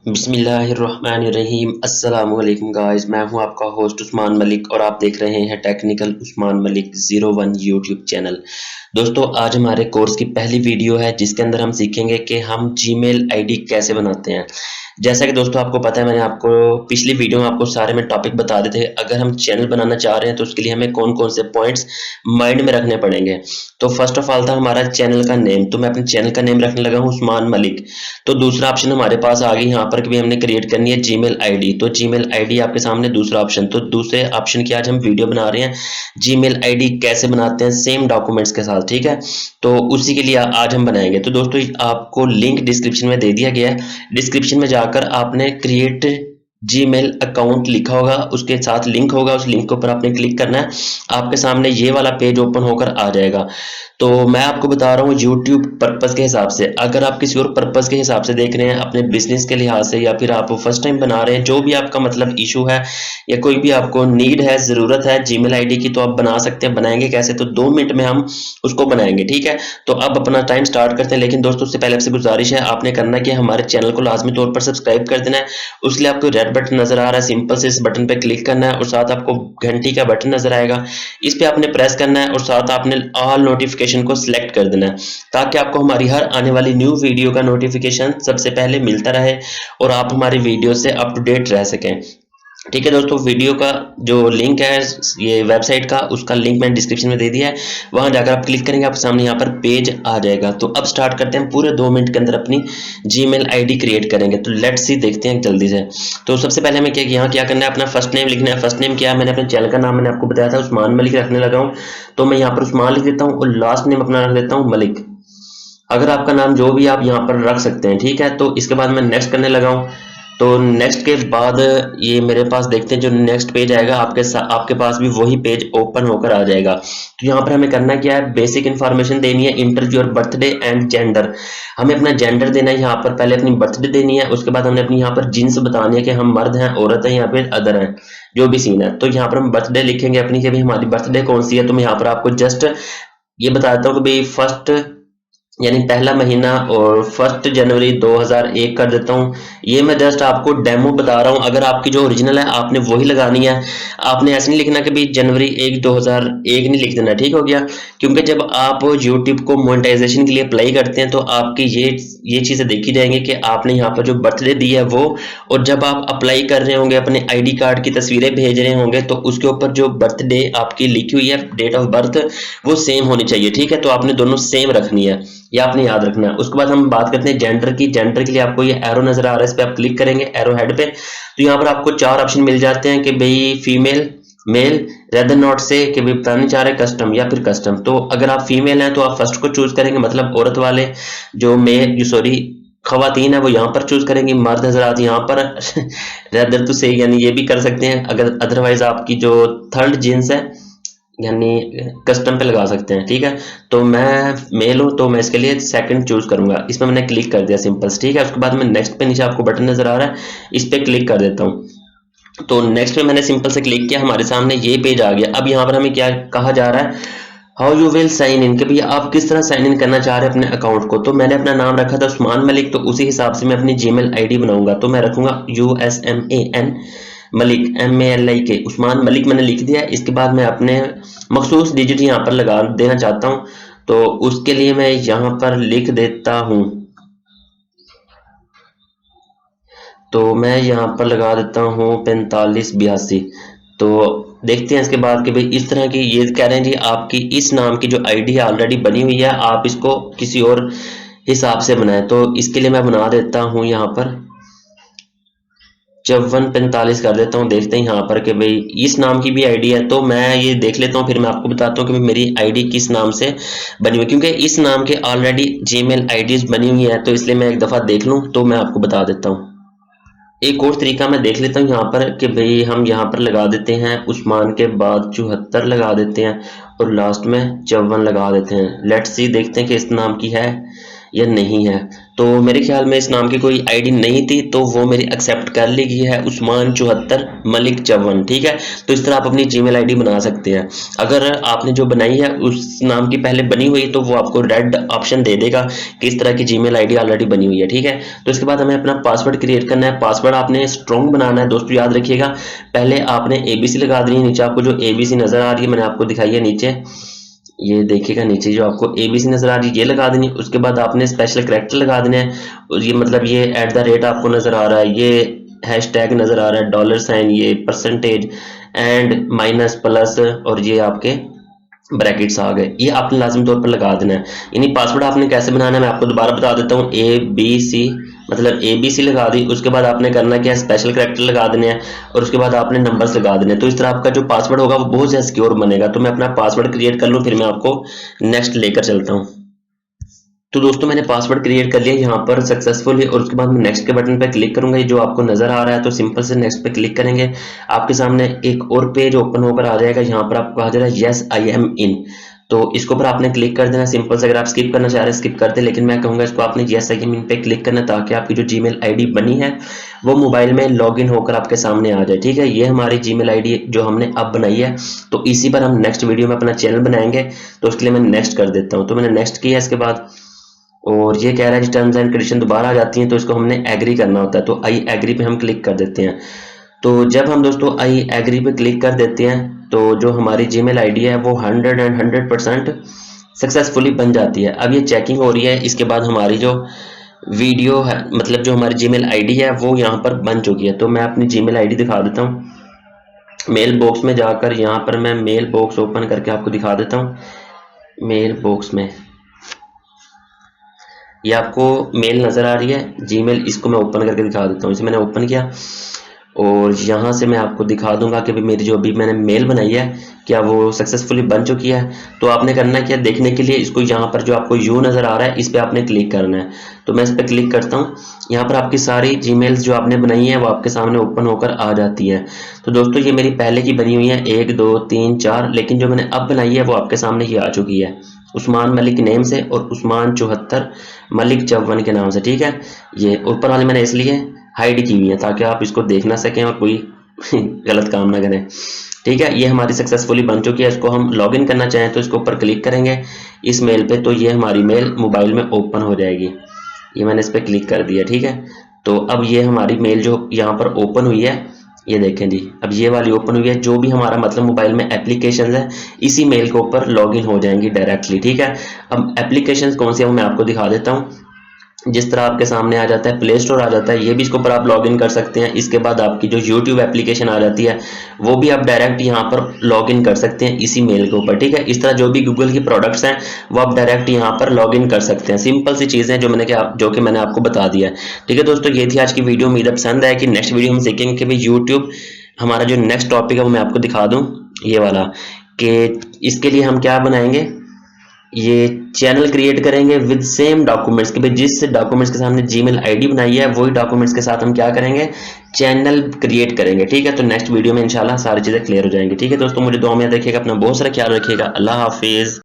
बिस्मिल्लाहिर्रहमानिर्रहीम। अस्सलाम वालेकुम गाइस, मैं हूं आपका होस्ट उस्मान मलिक और आप देख रहे हैं technical Usman Malik 01 YouTube channel. दोस्तों, आज हमारे कोर्स की पहली वीडियो है जिसके अंदर हम सीखेंगे कि हम जीमेल आईडी कैसे बनाते हैं। जैसा कि दोस्तों आपको पता है, मैंने आपको पिछली वीडियो में आपको सारे में टॉपिक बता देते थे। अगर हम चैनल बनाना चाह रहे हैं तो उसके लिए हमें कौन कौन से पॉइंट्स माइंड में रखने पड़ेंगे। तो फर्स्ट ऑफ ऑल था हमारा चैनल का नेम, तो मैं अपने चैनल का नेम रखने लगा हूँ उस्मान मलिक। तो दूसरा ऑप्शन हमारे पास आ गई यहाँ पर कि भी हमने क्रिएट करनी है जीमेल आईडी। तो जीमेल आईडी आपके सामने दूसरा ऑप्शन। तो दूसरे ऑप्शन की आज हम वीडियो बना रहे हैं, जीमेल आईडी कैसे बनाते हैं सेम डॉक्यूमेंट्स के साथ, ठीक है। तो उसी के लिए आज हम बनाएंगे। तो दोस्तों आपको लिंक डिस्क्रिप्शन में दे दिया गया है। डिस्क्रिप्शन में जाकर आपने क्रिएट जीमेल अकाउंट लिखा होगा, उसके साथ लिंक होगा, उस लिंक के ऊपर आपने क्लिक करना है। आपके सामने ये वाला पेज ओपन होकर आ जाएगा। तो मैं आपको बता रहा हूँ यूट्यूब पर्पस के हिसाब से। अगर आप किसी और पर्पस के हिसाब से देख रहे हैं, अपने बिजनेस के लिहाज से, या फिर आप फर्स्ट टाइम बना रहे हैं, जो भी आपका मतलब इशू है या कोई भी आपको नीड है, ज़रूरत है जीमेल आईडी की, तो आप बना सकते हैं। बनाएंगे कैसे? तो 2 मिनट में हम उसको बनाएंगे, ठीक है। तो अब अपना टाइम स्टार्ट करते हैं। लेकिन दोस्तों उससे पहले आपसे गुजारिश है, आपने करना कि हमारे चैनल को लाजमी तौर पर सब्सक्राइब कर देना है। उसके लिए आपको रेड बटन नजर आ रहा है, सिंपल से इस बटन पे क्लिक करना है और साथ आपको घंटी का बटन नजर आएगा, इस पे आपने प्रेस करना है और साथ आपने ऑल नोटिफिकेशन को सिलेक्ट कर देना है, ताकि आपको हमारी हर आने वाली न्यू वीडियो का नोटिफिकेशन सबसे पहले मिलता रहे और आप हमारी वीडियो से अप टू डेट रह सकें, ठीक है। दोस्तों वीडियो का जो लिंक है ये वेबसाइट का, उसका लिंक मैंने डिस्क्रिप्शन में दे दिया है। वहां जाकर आप क्लिक करेंगे, आपके सामने यहाँ पर पेज आ जाएगा। तो अब स्टार्ट करते हैं, पूरे 2 मिनट के अंदर अपनी जीमेल आईडी क्रिएट करेंगे। तो लेट्स सी, देखते हैं जल्दी से। तो सबसे पहले हमें यहाँ क्या करना है, अपना फर्स्ट नेम लिखना है। फर्स्ट नेम क्या है, मैंने अपने चैनल का नाम मैंने आपको बताया था उस्मान मलिक रखने लगा हूँ। तो मैं यहाँ पर उस्मान लिख देता हूँ और लास्ट नेम अपना रख देता हूँ मलिक। अगर आपका नाम जो भी आप यहाँ पर रख सकते हैं, ठीक है। तो इसके बाद मैं नेक्स्ट करने लगा हूँ। तो नेक्स्ट के बाद ये मेरे पास देखते हैं जो नेक्स्ट पेज आएगा, आपके पास भी वही पेज ओपन होकर आ जाएगा। तो यहाँ पर हमें करना क्या है, बेसिक इन्फॉर्मेशन देनी है। Inter your birthday and gender, हमें अपना जेंडर देना है यहाँ पर। पहले अपनी बर्थडे देनी है, उसके बाद हमने अपनी यहाँ पर जिन्स बतानी है कि हम मर्द हैं, औरत हैं या फिर अदर हैं, जो भी सीन है। तो यहाँ पर हम बर्थडे लिखेंगे अपनी, कि भाई हमारी बर्थडे कौन सी है। तो मैं यहाँ पर आपको जस्ट ये बताता हूँ कि भाई फर्स्ट यानी पहला महीना और 1 जनवरी 2001 कर देता हूँ। ये मैं जस्ट आपको डेमो बता रहा हूँ। अगर आपकी जो ओरिजिनल है आपने वही लगानी है। आपने ऐसे नहीं लिखना कि भाई जनवरी 1 2001 नहीं लिख देना, ठीक हो गया। क्योंकि जब आप यूट्यूब को मोनेटाइजेशन के लिए अप्लाई करते हैं तो आपकी ये चीज़ें देखी जाएंगी कि आपने यहाँ पर जो बर्थडे दी है वो, और जब आप अप्लाई कर रहे होंगे, अपने आईडी कार्ड की तस्वीरें भेज रहे होंगे, तो उसके ऊपर जो बर्थडे आपकी लिखी हुई है, डेट ऑफ बर्थ, वो सेम होनी चाहिए, ठीक है। तो आपने दोनों सेम रखनी है, ये आपने याद रखना है। उसके बाद हम बात करते हैं जेंडर की। जेंडर के लिए आपको ये एरो नजर आ रहा है, इस पे आप क्लिक करेंगे एरो हेड पे। तो यहाँ पर आपको 4 ऑप्शन मिल जाते हैं कि भाई फीमेल, मेल, रेदर नॉट से कि भाई बताने चाह रहे कस्टम या फिर कस्टम। तो अगर आप फीमेल हैं तो आप फर्स्ट को चूज करेंगे, मतलब औरत वाले। जो मेल सॉरी खवातीन है वो यहाँ पर चूज करेंगी, मर्द हजरात यहाँ पर रेदर टू से यानी ये भी कर सकते हैं। अगर अदरवाइज आपकी जो थर्ड जींस है यानी कस्टम पे लगा सकते हैं, ठीक है। तो मैं मेल हूँ तो मैं इसके लिए सेकंड चूज करूंगा। इसमें मैंने क्लिक कर दिया सिंपल, ठीक है। उसके बाद मैं नेक्स्ट पे नीचे आपको बटन नजर आ रहा है, इस पे क्लिक कर देता हूँ। तो नेक्स्ट पे मैंने सिंपल से क्लिक किया, हमारे सामने ये पेज आ गया। अब यहाँ पर हमें क्या कहा जा रहा है, how you will sign in, कि भैया आप किस तरह साइन इन करना चाह रहे हैं अपने अकाउंट को। तो मैंने अपना नाम रखा था उस्मान मलिक, तो उसी हिसाब से मैं अपनी जीमेल आईडी बनाऊंगा। तो मैं रखूंगा USMAN मलिक, MALIK, उस्मान मलिक मैंने लिख दिया। इसके बाद मैं अपने मखसूस डिजिट यहाँ पर लगा देना चाहता हूँ। तो उसके लिए मैं यहाँ पर लिख देता हूँ, तो मैं यहाँ पर लगा देता हूँ 4582। तो देखते हैं इसके बाद कि भाई इस तरह की ये कह रहे हैं जी आपकी इस नाम की जो आईडी ऑलरेडी बनी हुई है, आप इसको किसी और हिसाब से बनाएं। तो इसके लिए मैं बना देता हूँ यहाँ पर 5445 कर देता हूँ। देखते हैं यहाँ पर कि भाई इस नाम की भी आईडी है। तो मैं ये देख लेता हूँ, फिर मैं आपको बताता हूँ कि मेरी आईडी किस नाम से बनी हुई है। क्योंकि इस नाम के ऑलरेडी जीमेल आईडीज बनी हुई है, तो इसलिए मैं एक दफ़ा देख लूँ तो मैं आपको बता देता हूँ। एक और तरीका मैं देख लेता हूँ यहाँ पर कि भाई हम यहाँ पर लगा देते हैं उस्मान के बाद 74 लगा देते हैं और लास्ट में 54 लगा देते हैं। लेट्स सी, देखते हैं कि इस नाम की है या नहीं है। तो मेरे ख्याल में इस नाम की कोई आईडी नहीं थी, तो वो मेरी एक्सेप्ट कर ली गई है, उस्मान 74 मलिक 54। ठीक है, तो इस तरह आप अपनी जीमेल आईडी बना सकते हैं। अगर आपने जो बनाई है उस नाम की पहले बनी हुई, तो वो आपको रेड ऑप्शन दे देगा कि इस तरह की जीमेल आईडी ऑलरेडी बनी हुई है। ठीक है, तो इसके बाद हमें अपना पासवर्ड क्रिएट करना है। पासवर्ड आपने स्ट्रॉन्ग बनाना है दोस्तों, याद रखिएगा। पहले आपने एबीसी लगा दी है, नीचे आपको जो एबीसी नजर आ रही है मैंने आपको दिखाई है नीचे, ये देखिएगा नीचे जो आपको एबीसी नजर आ रही है ये लगा देनी है। उसके बाद आपने स्पेशल कैरेक्टर लगा देने हैं, और ये मतलब ये @ आपको नजर आ रहा है, ये हैशटैग नजर आ रहा है, $, ये परसेंटेज एंड माइनस प्लस, और ये आपके ब्रैकेट्स आ गए, ये आपने लाजमी तौर पर लगा देना है। यानी पासवर्ड आपने कैसे बनाना है मैं आपको दोबारा बता देता हूँ। ABC मतलब ABC लगा दी, उसके बाद आपने करना क्या है, स्पेशल कैरेक्टर लगा देने हैं, और उसके बाद आपने नंबर्स लगा देने हैं। तो इस तरह आपका जो पासवर्ड होगा वो बहुत ज़्यादा सिक्योर बनेगा। तो मैं अपना पासवर्ड क्रिएट कर लूँ, फिर मैं आपको नेक्स्ट लेकर चलता हूँ। तो दोस्तों मैंने पासवर्ड क्रिएट कर लिया यहाँ पर सक्सेसफुली, और उसके बाद मैं नेक्स्ट के बटन पर क्लिक करूंगा। ये जो आपको नजर आ रहा है, तो सिंपल से नेक्स्ट पे क्लिक करेंगे, आपके सामने एक और पेज ओपन होकर आ जाएगा। यहाँ पर आपको कहा जा रहा है यस आई एम इन, तो इसके ऊपर आपने क्लिक कर देना। सिंपल से अगर आप स्किप करना चाह रहे हैं स्किप कर दे, लेकिन मैं कहूँगा इसको आपने यस आई एम इन पे क्लिक करना, ताकि आपकी जो जीमेल आईडी बनी है वो मोबाइल में लॉगिन होकर आपके सामने आ जाए। ठीक है, ये हमारी जीमेल आईडी जो हमने अब बनाई है, तो इसी पर हम नेक्स्ट वीडियो में अपना चैनल बनाएंगे। तो उसके लिए मैं नेक्स्ट कर देता हूँ। तो मैंने नेक्स्ट किया इसके बाद, और ये कह रहा है टर्म्स एंड कंडीशन दोबारा आ जाती हैं, तो इसको हमने एग्री करना होता है। तो आई एग्री पे हम क्लिक कर देते हैं। तो जब हम दोस्तों आई एग्री पे क्लिक कर देते हैं, तो जो हमारी जीमेल आईडी है वो 100% सक्सेसफुली बन जाती है। अब ये चेकिंग हो रही है, इसके बाद हमारी जो वीडियो है मतलब जो हमारी जीमेल आईडी है वो यहाँ पर बन चुकी है। तो मैं अपनी जीमेल आईडी दिखा देता हूँ। मेल बॉक्स में जाकर यहाँ पर मैं मेल बॉक्स ओपन करके आपको दिखा देता हूँ। मेल बॉक्स में ये आपको मेल नज़र आ रही है जीमेल, इसको मैं ओपन करके दिखा देता हूँ। इसे मैंने ओपन किया, और यहाँ से मैं आपको दिखा दूंगा कि मेरी जो अभी मैंने मेल बनाई है क्या वो सक्सेसफुली बन चुकी है। तो आपने करना क्या, देखने के लिए इसको यहाँ पर जो आपको यू नज़र आ रहा है इस पर आपने क्लिक करना है। तो मैं इस पर क्लिक करता हूँ, यहाँ पर आपकी सारी जीमेल्स जो आपने बनाई है वो आपके सामने ओपन होकर आ जाती है। तो दोस्तों ये मेरी पहले की बनी हुई है 1 2 3 4, लेकिन जो मैंने अब बनाई है वो आपके सामने ही आ चुकी है, उस्मान मलिक नेम से और उस्मान 74 मलिक 54 के नाम से। ठीक है, ये ऊपर वाले मैंने इसलिए हाइड की हुई है ताकि आप इसको देख ना सकें और कोई गलत काम ना करें। ठीक है, ये हमारी सक्सेसफुली बन चुकी है। इसको हम लॉगिन करना चाहें तो इसके ऊपर क्लिक करेंगे इस मेल पे, तो ये हमारी मेल मोबाइल में ओपन हो जाएगी। ये मैंने इस पर क्लिक कर दिया। ठीक है, तो अब ये हमारी मेल जो यहाँ पर ओपन हुई है, ये देखें जी, अब ये वाली ओपन हुई है। जो भी हमारा मतलब मोबाइल में एप्लीकेशन है इसी मेल के ऊपर लॉगिन हो जाएंगी डायरेक्टली। ठीक है, अब एप्लीकेशन कौन सी है वो मैं आपको दिखा देता हूँ। जिस तरह आपके सामने आ जाता है प्ले स्टोर आ जाता है, ये भी इसके ऊपर आप लॉगिन कर सकते हैं। इसके बाद आपकी जो यूट्यूब एप्लीकेशन आ जाती है वो भी आप डायरेक्ट यहाँ पर लॉगिन कर सकते हैं इसी मेल के ऊपर। ठीक है, इस तरह जो भी गूगल की प्रोडक्ट्स हैं वो आप डायरेक्ट यहाँ पर लॉगिन कर सकते हैं। सिंपल सी चीज़ें जो मैंने आपको बता दिया है। ठीक है दोस्तों, ये थी आज की वीडियो। उम्मीद पसंद है कि नेक्स्ट वीडियो हम सीखेंगे कि भाई यूट्यूब हमारा जो नेक्स्ट टॉपिक है वो मैं आपको दिखा दूँ ये वाला, कि इसके लिए हम क्या बनाएंगे, ये चैनल क्रिएट करेंगे विद सेम डॉक्यूमेंट्स, कि भाई जिस डॉक्यूमेंट्स के सामने जीमेल आईडी बनाई है वही डॉक्यूमेंट्स के साथ हम क्या करेंगे, चैनल क्रिएट करेंगे। ठीक है, तो नेक्स्ट वीडियो में इंशाल्लाह सारी चीज़ें क्लियर हो जाएंगी। ठीक है दोस्तों, मुझे दुआ में रखिएगा, अपना बहुत सारा ख्याल रखिएगा। अल्लाह हाफिज़।